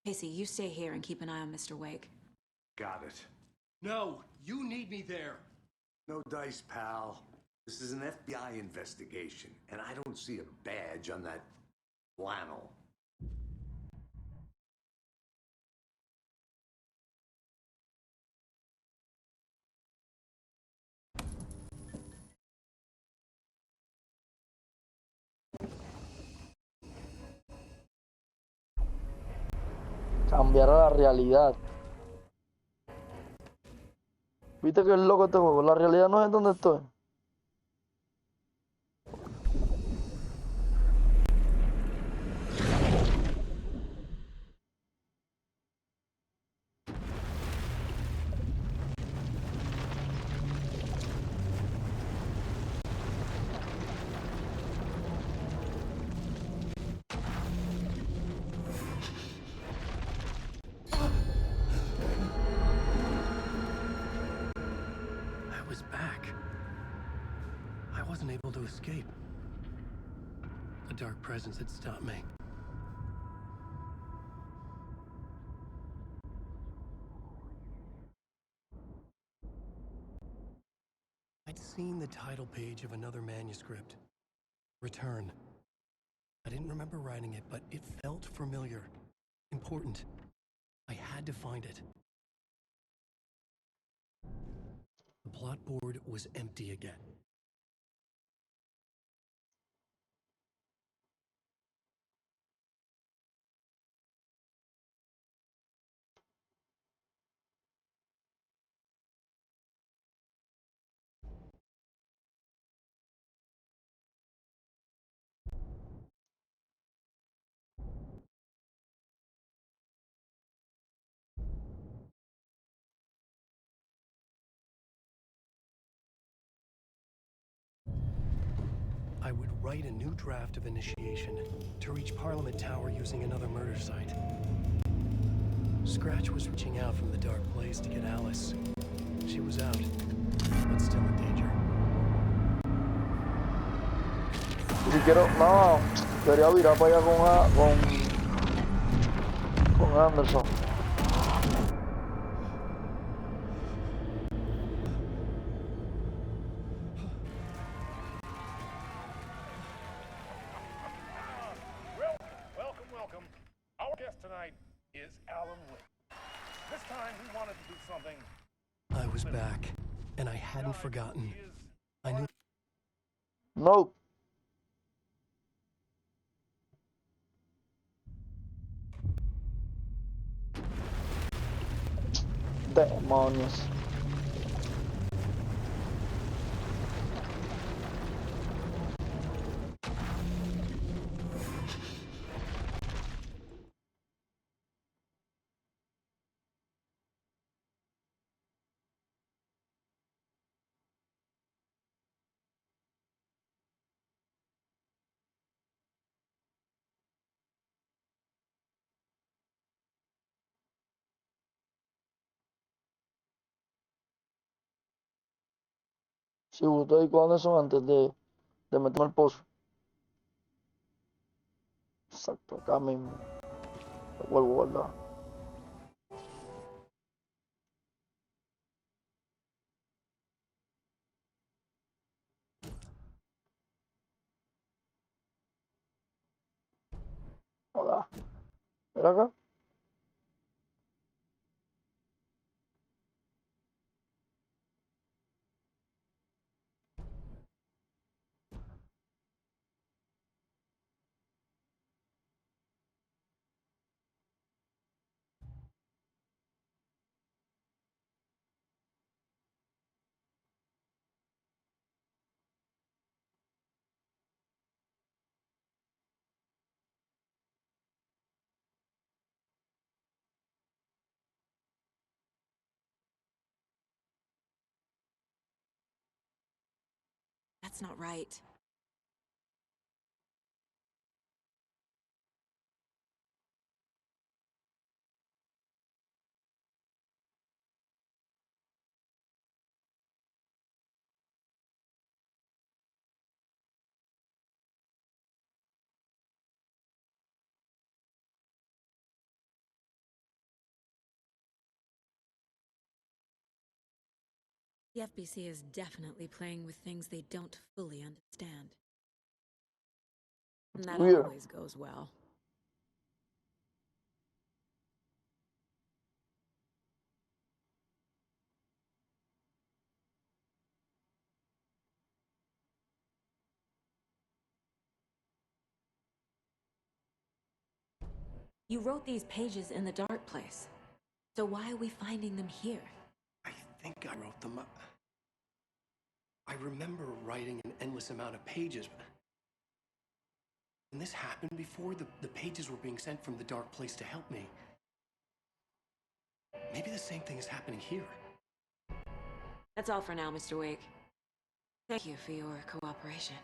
Casey, you stay here and keep an eye on Mr. Wake. Got it. No, you need me there. No dice, pal. This is an FBI investigation, and I don't see a badge on that flannel. Cambiar a la realidad. ¿Viste que es loco este juego? La realidad no es donde estoy. I was back. I wasn't able to escape. A dark presence had stopped me. I'd seen the title page of another manuscript. Return. I didn't remember writing it, but it felt familiar. Important. I had to find it. The plot board was empty again. I would write a new draft of Initiation to reach Parliament Tower using another murder site. Scratch was reaching out from the dark place to get Alice. She was out, but still in danger. Y si quiero, no, quería virar para allá con Anderson. Welcome. Our guest tonight is Alan Wake. This time he wanted to do something. I was back, and I hadn't forgotten. I knew. No. Demonios. Sí, justo ahí cuando son antes de meterme al pozo. Exacto, acá mismo. Lo vuelvo a guardar. Hola. Mira acá. That's not right. The FBC is definitely playing with things they don't fully understand. And that Weird. always goes well. You wrote these pages in the dark place. So why are we finding them here? I think I wrote them. I remember writing an endless amount of pages. When this happened before, the pages were being sent from the dark place to help me. Maybe the same thing is happening here. That's all for now, Mr. Wake. Thank you for your cooperation.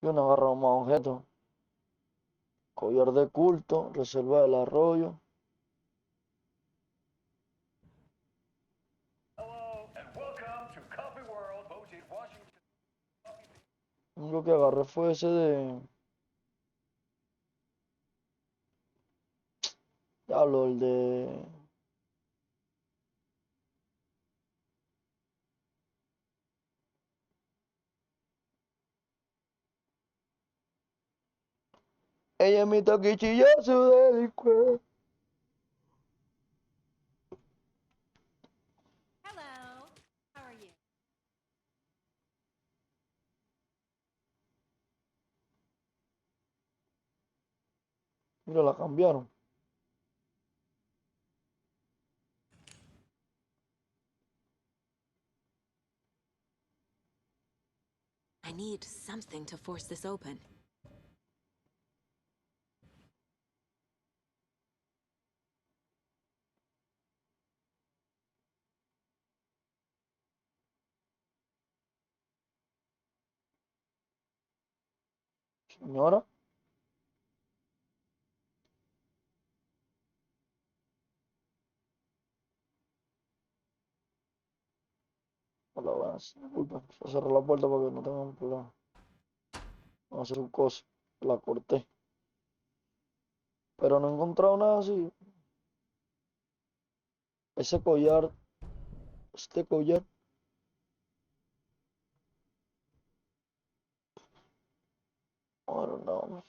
Y uno agarra más objetos. Collar de culto, reserva del arroyo. Hello, and welcome to Coffee World, Mojave, Washington. Lo único que agarré fue ese de... Diablo, el de... Ella me toquichilla su delincuente. Hello. How are you? Mira, la cambiaron. I need something to force this open. Señora. Hola, buenas. Disculpen, se cerró la puerta para que no tengan problema. Vamos a hacer un cosa. La corté. Pero no he encontrado nada así. Ese collar. Este collar. I don't know.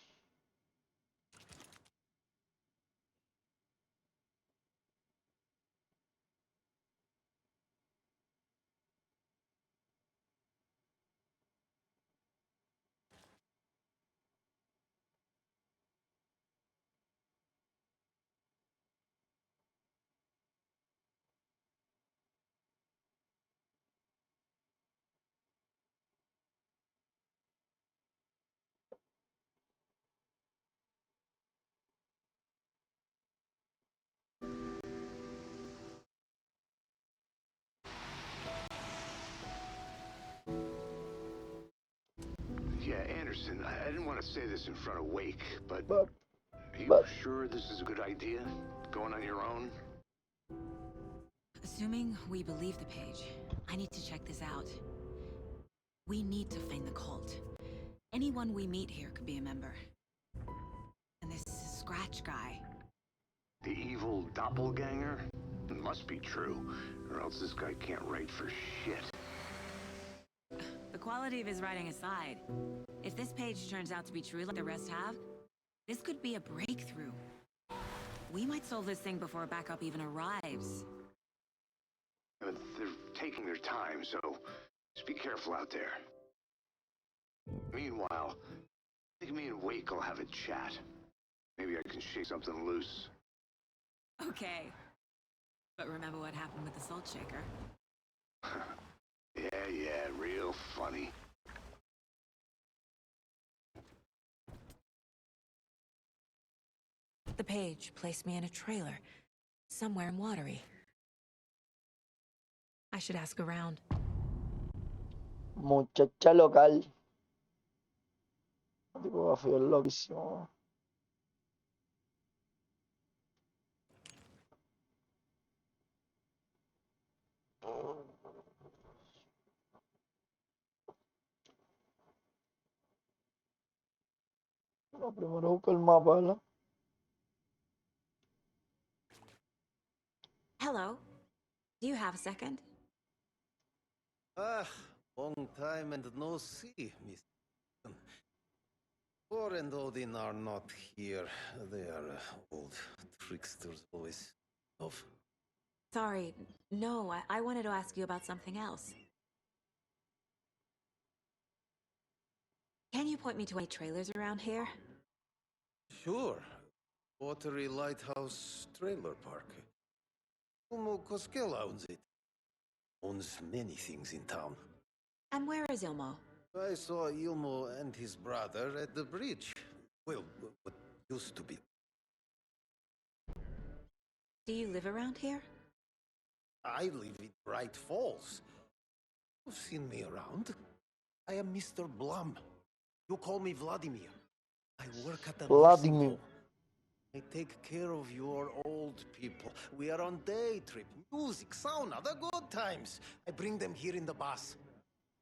Yeah, Anderson, I didn't want to say this in front of Wake, but But, are you but, sure this is a good idea? Going on your own? Assuming we believe the page, I need to check this out. We need to find the cult. Anyone we meet here could be a member. And this Scratch guy. The evil doppelganger? It must be true, or else this guy can't write for shit. The quality of his writing aside, if this page turns out to be true like the rest have, this could be a breakthrough. We might solve this thing before backup even arrives. They're taking their time, so just be careful out there. Meanwhile, I think me and Wake will have a chat. Maybe I can shake something loose. Okay. But remember what happened with the salt shaker? Yeah, real funny. The page placed me in a trailer, somewhere in Watery. I should ask around. muchacha local. Tipografía loquísimo. Lo primero busco el mapa, ¿verdad? Hello. Do you have a second? Ah, long time and no see, Miss. Thor and Odin are not here. They are old tricksters always. Of. Sorry. No, I wanted to ask you about something else. Can you point me to any trailers around here? Sure. Watery Lighthouse Trailer Park. Ilmo Koskela owns it. Owns many things in town. And where is Ilmo? I saw Ilmo and his brother at the bridge. Well, what used to be. Do you live around here? I live in Bright Falls. You've seen me around. I am Mr. Blum. You call me Vladimir. I work at the nursing Vladimir. home. I take care of your old people. We are on day trip. Music, sauna, the good times. I bring them here in the bus.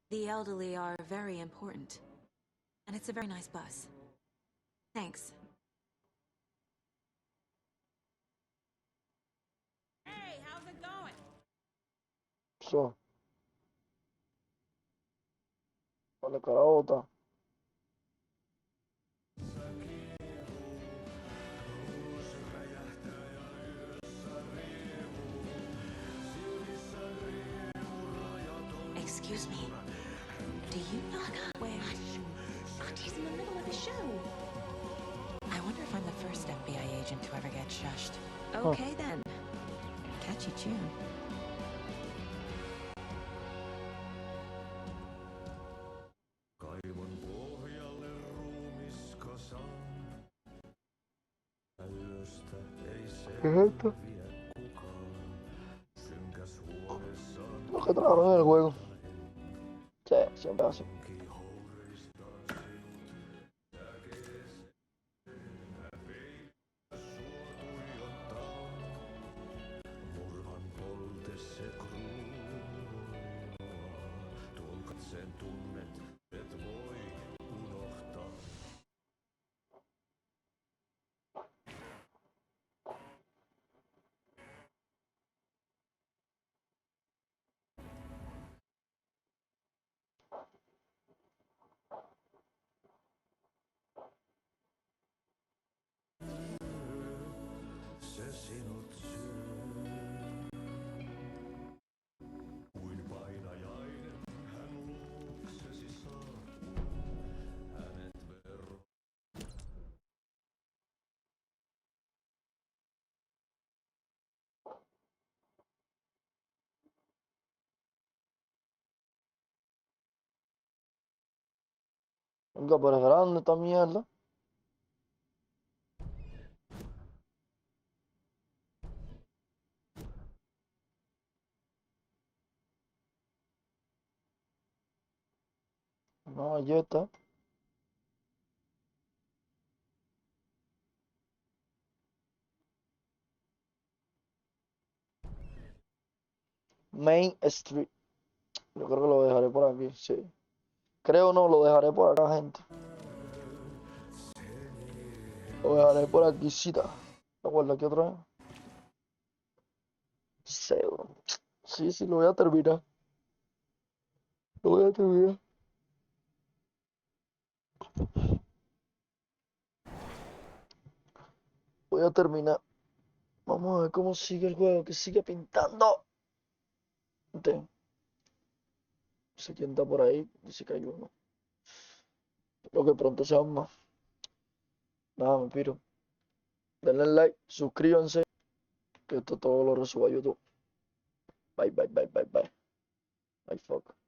The elderly are very important. And it's a very nice bus. Thanks. Hey, how's it going? So. Vale, carabota. Excuse me. Do you know where... Auntie in the middle of the show. I wonder if I'm the first FBI agent to ever get shushed. Okay then. Catchy tune. ¿Qué es esto? Lo que trabajaron en el juego. Sí, siempre así. Venga, pero es grande esta mierda. No, ahí está. Main Street. Yo creo que lo dejaré por aquí, sí. Creo no, lo dejaré por acá, gente. Lo dejaré por aquí, cita. ¿Te acuerdas aquí otra vez? Sí, bro. Sí, sí, lo voy a terminar. Lo voy a terminar. Voy a terminar. Vamos a ver cómo sigue el juego, que sigue pintando. Gente, no sé quién está por ahí. Dice que hay uno. Espero que pronto sean más. Nada, me piro. Denle like, suscríbanse, que esto todo lo resubo a YouTube. Bye, bye, bye, bye, bye. Bye, fuck.